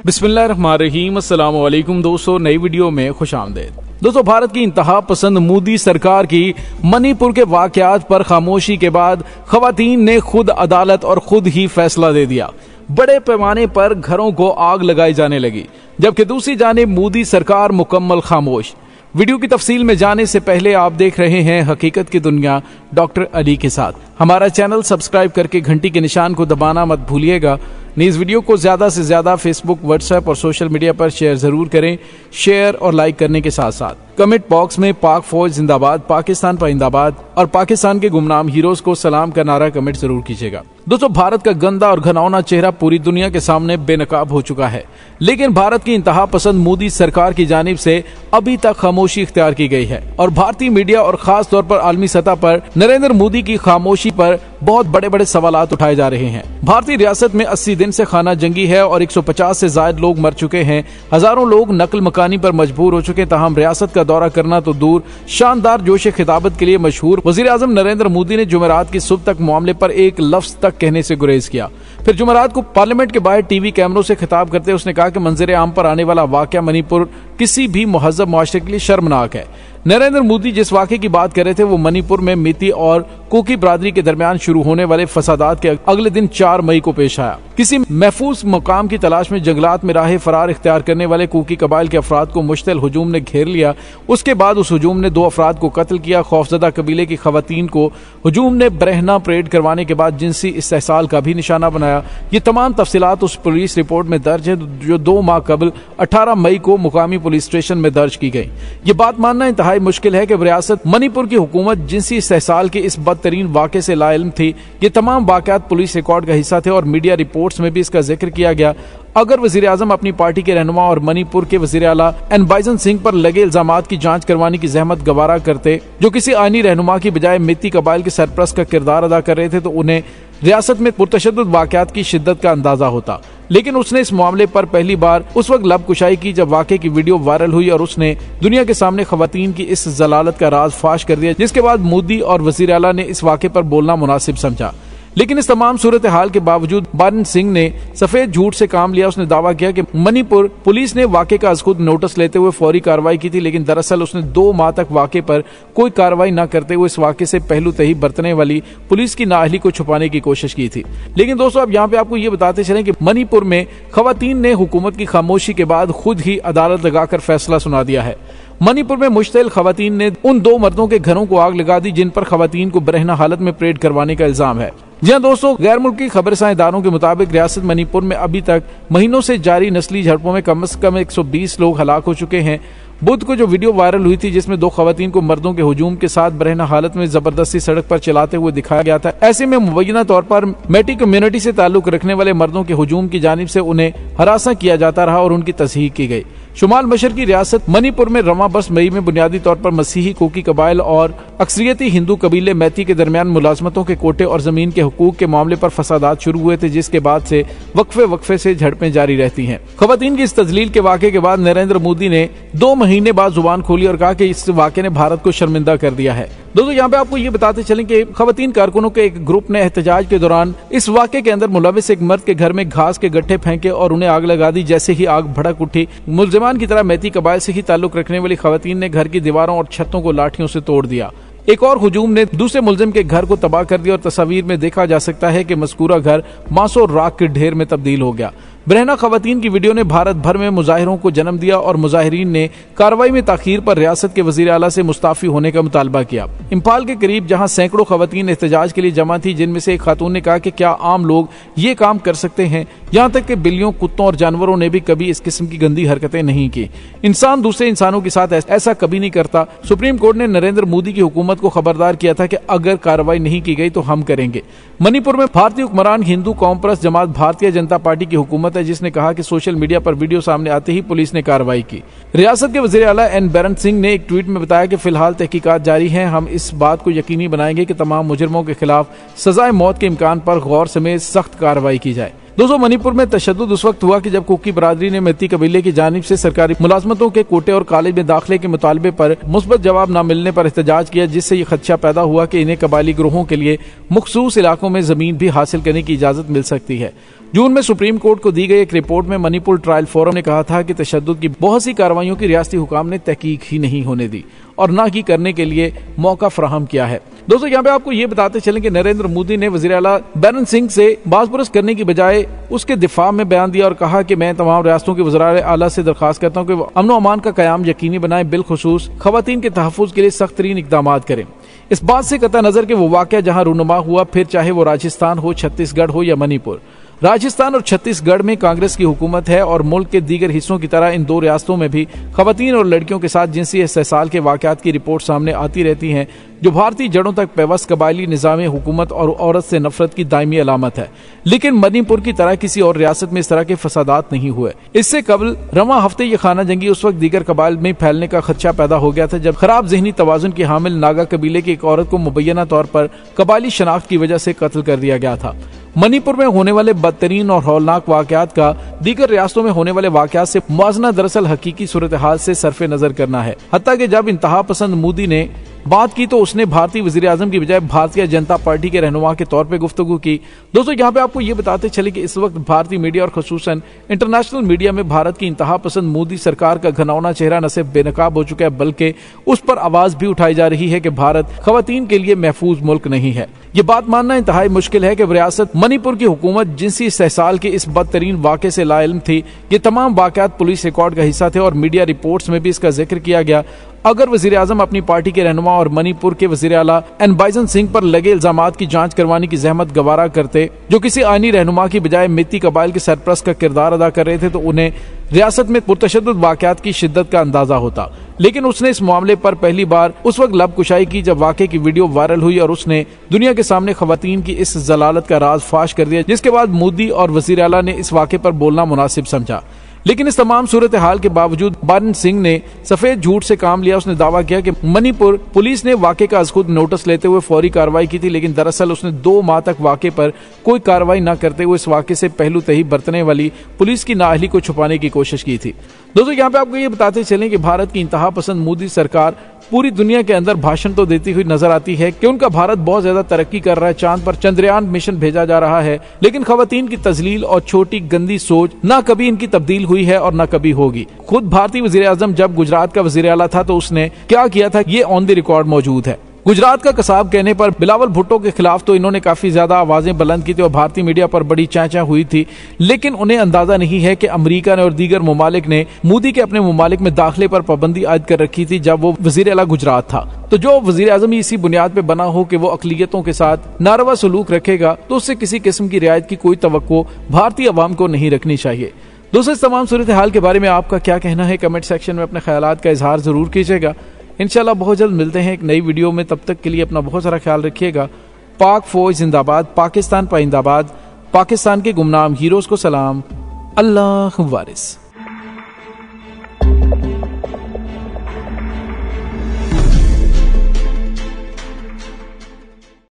बिस्मिल्लाहिर्रहमानिर्रहीम। अस्सलाम वालेकुम दोस्तों, नई वीडियो में खुशामदीद। दोस्तों, भारत की इंतहा पसंद मोदी सरकार की मणिपुर के वाकयात पर खामोशी के बाद खवातीन ने खुद अदालत और खुद ही फैसला दे दिया। बड़े पैमाने पर घरों को आग लगाई जाने लगी, जबकि दूसरी जानिब मोदी सरकार मुकम्मल खामोश। वीडियो की तफसील में जाने से पहले आप देख रहे हैं हकीकत की दुनिया डॉक्टर अली के साथ। हमारा चैनल सब्सक्राइब करके घंटी के निशान को दबाना मत भूलिएगा। इस वीडियो को ज्यादा से ज्यादा फेसबुक, व्हाट्सएप और सोशल मीडिया पर शेयर जरूर करें। शेयर और लाइक करने के साथ साथ कमेंट बॉक्स में पाक फौज जिंदाबाद, पाकिस्तान पाइंदाबाद और पाकिस्तान के गुमनाम हीरोज को सलाम का नारा कमेंट जरूर कीजिएगा। दोस्तों, भारत का गंदा और घिनौना चेहरा पूरी दुनिया के सामने बेनकाब हो चुका है, लेकिन भारत की इंतहा पसंद मोदी सरकार की जानिब से अभी तक खामोशी इख्तियार की गई है और भारतीय मीडिया और खास तौर पर आलमी सतह पर नरेंद्र मोदी की खामोशी पर बहुत बड़े बड़े सवालात उठाए जा रहे हैं। भारतीय रियासत में 80 दिन से खाना जंगी है और 150 से ज्यादा लोग मर चुके हैं। हजारों लोग नकल मकानी पर मजबूर हो चुके। तमाम रियासत का दौरा करना तो दूर, शानदार जोश खिताबत के लिए मशहूर वजीर आजम नरेंद्र मोदी ने जुमेरात की सुबह तक मामले पर एक लफ्ज तक कहने से गुरेज किया। फिर जुमेरात को पार्लियामेंट के बाहर टीवी कैमरों से खिताब करते उसने कहा कि मंजर आम पर आने वाला वाकया मणिपुर किसी भी मुहज्जब मुआशरे के लिए शर्मनाक है। नरेंद्र मोदी जिस वाक़े की बात कर रहे थे वो मणिपुर में मिती और कुकी बरादरी के दरमियान शुरू होने वाले फसादात के अगले दिन 4 मई को पेश आया। किसी महफूज मकाम की तलाश में जंगलात में राह फरार इख्तियार करने वाले कुकी कबाइल के अफराद को मुश्तल हुजूम ने घेर लिया। उसके बाद उस हुजूम ने 2 अफराद को कत्ल किया। खौफजदा कबीले की खवातीन को हुजूम ने बरहना परेड करवाने के बाद जिनसी इस्तेहसाल का भी निशाना बनाया। ये तमाम तफसीलात उस पुलिस रिपोर्ट में दर्ज है जो 2 माह कबल 18 मई को मुकामी पुलिस स्टेशन में दर्ज की गई। ये बात मानना इंतहाई मुश्किल है कि रियासत मणिपुर की हुकूमत जिनसी इस्तेहसाल के इस बदतरीन वाक़े से लाइल्म थी। ये तमाम वाक़यात पुलिस रिकॉर्ड का हिस्सा थे और मीडिया रिपोर्ट्स में भी इसका जिक्र किया गया। अगर वजीर आजम अपनी पार्टी के रहनुमा और मणिपुर के वजीर आला एन बाइजन सिंह पर लगे इल्जामात की जांच करवाने की जहमत गवारा करते, जो किसी आईनी रहनुमा की बजाय मिती कबाइल के सरप्रस्त का किरदार अदा कर रहे थे, तो उन्हें रियासत में पुरतशद्दुद वाकयात की शिद्दत का अंदाजा होता। लेकिन उसने इस मामले पर पहली बार उस वक्त लब कुशाई की जब वाकये की वीडियो वायरल हुई और उसने दुनिया के सामने खवातीन की इस जलालत का राज फाश कर दिया, जिसके बाद मोदी और वजीर आला ने इस वाक़े पर बोलना मुनासिब समझा। लेकिन इस तमाम सूरत हाल के बावजूद बारन सिंह ने सफेद झूठ से काम लिया। उसने दावा किया कि मणिपुर पुलिस ने वाकये का अज खुद नोटिस लेते हुए फौरी कार्रवाई की थी, लेकिन दरअसल उसने 2 माह तक वाकये पर कोई कार्रवाई न करते हुए इस वाकये से पहलू तही बरतने वाली पुलिस की नाअहली को छुपाने की कोशिश की थी। लेकिन दोस्तों, अब यहाँ पे आपको ये बताते चलें कि मणिपुर में खवातीन ने हुकूमत की खामोशी के बाद खुद ही अदालत लगाकर फैसला सुना दिया है। मणिपुर में मुश्तइल खवातीन ने उन 2 मर्दों के घरों को आग लगा दी जिन पर खवातीन को बरहना हालत में परेड करवाने का इल्जाम है। जी हाँ दोस्तों, गैर मुल्की खबरसां इदारों के मुताबिक रियासत मणिपुर में अभी तक महीनों से जारी नस्ली झड़पों में कम से कम 120 लोग हलाक हो चुके हैं। बुध को जो वीडियो वायरल हुई थी जिसमें 2 खवातीन को मर्दों के हुजूम के साथ बरहना हालत में जबरदस्ती सड़क पर चलाते हुए दिखाया गया था, ऐसे में मुबैना तौर पर मेटी कम्युनिटी से ताल्लुक रखने वाले मर्दों के हुजूम की जानिब से उन्हें हरासा किया जाता रहा और उनकी तस्हीक की गई। शुमाल मशरकी रियासत मणिपुर में रवां बरस मई में बुनियादी तौर पर मसीही कुकी कबाइल और अक्सरियती हिंदू कबीले मैती के दरमियान मुलाजमतों के कोटे और जमीन के हुकूक के मामले पर फसादात शुरू हुए थे, जिसके बाद से वक्फे से झड़पें जारी रहती हैं। खवातीन की इस तजलील के वाक़े के बाद नरेंद्र मोदी ने 2 महीने बाद जुबान खोली और कहा कि इस वाक़े ने भारत को शर्मिंदा कर दिया है। दोस्तों, यहाँ पे आपको ये बताते चलें कि खवातीन कारकुनों के एक ग्रुप ने एहतजाज के दौरान इस वाक़े के अंदर मुलविस एक मर्द के घर में घास के गट्ठे फेंके और उन्हें आग लगा दी। जैसे ही आग भड़क उठी, मुलजिमान की तरह मैती कबाइल से ही ताल्लुक रखने वाली खवातीन ने घर की दीवारों और छतों को लाठियों से तोड़ दिया। एक और हुजूम ने दूसरे मुलजिम के घर को तबाह कर दिया और तस्वीर में देखा जा सकता है कि मज़कूरा घर मांस और राख के ढेर में तब्दील हो गया। बरहना खवातीन की वीडियो ने भारत भर में मुजाहिरों को जन्म दिया और मुजाहिरीन ने कार्रवाई में ताखीर पर रियासत के वजीर आला से मुस्ताफी होने का मुतालबा किया। इम्फाल के करीब जहां सैकड़ों खवातीन एहतजाज के लिए जमा थी, जिनमें से एक खातून ने कहा कि क्या आम लोग ये काम कर सकते हैं? यहाँ तक कि बिल्लियों, कुत्तों और जानवरों ने भी कभी इस किस्म की गंदी हरकतें नहीं की। इंसान दूसरे इंसानों के साथ ऐसा कभी नहीं करता। सुप्रीम कोर्ट ने नरेंद्र मोदी की हुकूमत को खबरदार किया था कि अगर कार्रवाई नहीं की गई तो हम करेंगे। मणिपुर में भारतीय हुक्मरान हिंदू कौम परस्त जमात भारतीय जनता पार्टी की हुकूमत है, जिसने कहा कि सोशल मीडिया पर वीडियो सामने आते ही पुलिस ने कार्रवाई की। रियासत के वजीर आला एन बारन सिंह ने एक ट्वीट में बताया कि फिलहाल तहकीकात जारी हैं। हम इस बात को यकीनी बनाएंगे कि तमाम मुजरिमों के खिलाफ सजाए मौत के इम्कान पर गौर समेत सख्त कार्रवाई की जाए। दोस्तों, मणिपुर में तशद्दुद उस वक्त हुआ कि जब कुकी बरादरी ने मेती कबीले की जानिब से सरकारी मुलाजमतों के कोटे और कॉलेज में दाखिले के मुतालबे पर मुस्बत जवाब न मिलने पर एहतजाज किया, जिससे ये खदशा पैदा हुआ कि इन्हें कबायली ग्रोहों के लिए मखसूस इलाकों में जमीन भी हासिल करने की इजाजत मिल सकती है। जून में सुप्रीम कोर्ट को दी गई एक रिपोर्ट में मणिपुर ट्रायल फोरम ने कहा था कि तशद्दुद की बहुत सी कार्रवाइयों की रियासती हुकाम ने तहकीक ही नहीं होने दी और न ही करने के लिए मौका फराहम किया है। दोस्तों, यहाँ पे आपको ये बताते चलें कि नरेंद्र मोदी ने वजीर आला बैरन सिंह से बाज़पुरस करने की बजाय उसके दिफा में बयान दिया और कहा कि मैं तमाम रियासतों के वज़ीर आला से दरखास्त करता हूँ कि वो अमन अमान का क़याम यकीनी बनाए, बिलखुसूस ख़वातीन के तहफ़्फ़ुज़ के लिए सख्त तरीन इक़दाम करें। इस बात से कतई नजर कि वो वाक़या जहाँ रूनुमा हुआ, फिर चाहे वो राजस्थान हो, छत्तीसगढ़ हो या मणिपुर। राजस्थान और छत्तीसगढ़ में कांग्रेस की हुकूमत है और मुल्क के दीगर हिस्सों की तरह इन दो रियासतों में भी खवातीन और लड़कियों के साथ जिनसी इस्तेसाल के वाक़यात की रिपोर्ट सामने आती रहती हैं, जो भारतीय जड़ों तक पेवस्त कबायली निज़ाम हुकूमत और औरत से नफरत की दायमी अलामत है। लेकिन मणिपुर की तरह किसी और रियासत में इस तरह के फसादात नहीं हुए। इससे कबल रवां हफ्ते ये खाना जंगी उस वक्त दीगर कबाइल में फैलने का खदशा पैदा हो गया था जब खराब ज़हनी तवाजुन की हामिल नागा कबीले की एक औरत को मुबैना तौर पर कबायली शनाख्त की वजह से कत्ल कर दिया गया था। मणिपुर में होने वाले बदतरीन और हौलनाक वाकयात का दीगर रियासतों में होने वाले वाकयात से मुआवजा दरअसल हकीकी सूरत हाल से सरफे नजर करना है। हत्ता कि जब इंतहा पसंद मोदी ने बात की तो उसने भारतीय वजीर आजम की बजाय भारतीय जनता पार्टी के रहनुमा के तौर पर गुफ्तगू की। दोस्तों, यहाँ पे आपको ये बताते चले कि इस वक्त भारतीय मीडिया और खसूसन इंटरनेशनल मीडिया में भारत की इंतहा पसंद मोदी सरकार का घनौना चेहरा न सिर्फ बेनकाब हो चुका है बल्कि उस पर आवाज भी उठाई जा रही है कि भारत खवातीन के लिए महफूज मुल्क नहीं है। ये बात मानना इंतहाई मुश्किल है कि रियासत मणिपुर की हुकूमत जिनसी इस्तेसाल के इस बदतरीन वाक़े से लाइल्म थी। ये तमाम वाक़यात पुलिस रिकॉर्ड का हिस्सा थे और मीडिया रिपोर्ट्स में भी इसका जिक्र किया गया। अगर वजीर आजम अपनी पार्टी के रहनुमा और मणिपुर के वजीर आला एन बाइजन सिंह पर लगे इल्जामात की जांच करवाने की जहमत गवारा करते, जो किसी आईनी रहनुमा की बजाय मित्ती कबाइल के सरप्रस्त का किरदार अदा कर रहे थे, तो उन्हें रियासत में पुरतशद्दुद वाकयात की शिद्दत का अंदाजा होता। लेकिन उसने इस मामले पर पहली बार उस वक्त लब कुशाई की जब वाकये की वीडियो वायरल हुई और उसने दुनिया के सामने खवातीन की इस जलालत का राज फाश कर दिया, जिसके बाद मोदी और वजीर आला ने इस वाक़े पर बोलना मुनासिब समझा। लेकिन इस तमाम सूरत हाल के बावजूद बैरन सिंह ने सफेद झूठ से काम लिया। उसने दावा किया कि मणिपुर पुलिस ने वाक़े का अज़ खुद नोटिस लेते हुए फौरी कार्रवाई की थी, लेकिन दरअसल उसने 2 माह तक वाक़े पर कोई कार्रवाई न करते हुए इस वाक़े से पहलू तही बरतने वाली पुलिस की नाअहली को छुपाने की कोशिश की थी। दोस्तों, यहाँ पे आपको ये बताते चलें कि भारत की इंतहा पसंद मोदी सरकार पूरी दुनिया के अंदर भाषण तो देती हुई नजर आती है कि उनका भारत बहुत ज्यादा तरक्की कर रहा है, चांद पर चंद्रयान मिशन भेजा जा रहा है, लेकिन खवातीन की तजलील और छोटी गंदी सोच न कभी इनकी तब्दील हुई है और न कभी होगी। खुद भारतीय वजीर आजम जब गुजरात का वजीर आला था तो उसने क्या किया था, ये ऑन द रिकॉर्ड मौजूद है। गुजरात का कसाब कहने पर बिलावल भुट्टो के खिलाफ तो इन्होंने काफी ज्यादा आवाजें बुलंद की थी और भारतीय मीडिया पर बड़ी चर्चा हुई थी, लेकिन उन्हें अंदाजा नहीं है कि अमेरिका ने और दीगर ममालिक ने मोदी के अपने ममालिक में दाखिले पर पाबंदी आयद कर रखी थी जब वो वजीर आला गुजरात था। तो जो वजीर आजम इसी बुनियाद पे बना हो कि वो अकलियतों के साथ नारवा सलूक रखेगा, तो उससे किसी किस्म की रियायत की कोई तवक्को भारतीय अवाम को नहीं रखनी चाहिए। दोस्तों, इस तमाम सूरत हाल के बारे में आपका क्या कहना है, कमेंट सेक्शन में अपने ख्यालात का इजहार जरूर कीजिएगा। इंशाल्लाह बहुत जल्द मिलते हैं एक नई वीडियो में। तब तक के लिए अपना बहुत सारा ख्याल रखिएगा। पाक फौज जिंदाबाद, पाकिस्तान पाइंदाबाद, पाकिस्तान के गुमनाम हीरोज को सलाम, अल्लाह वारिस।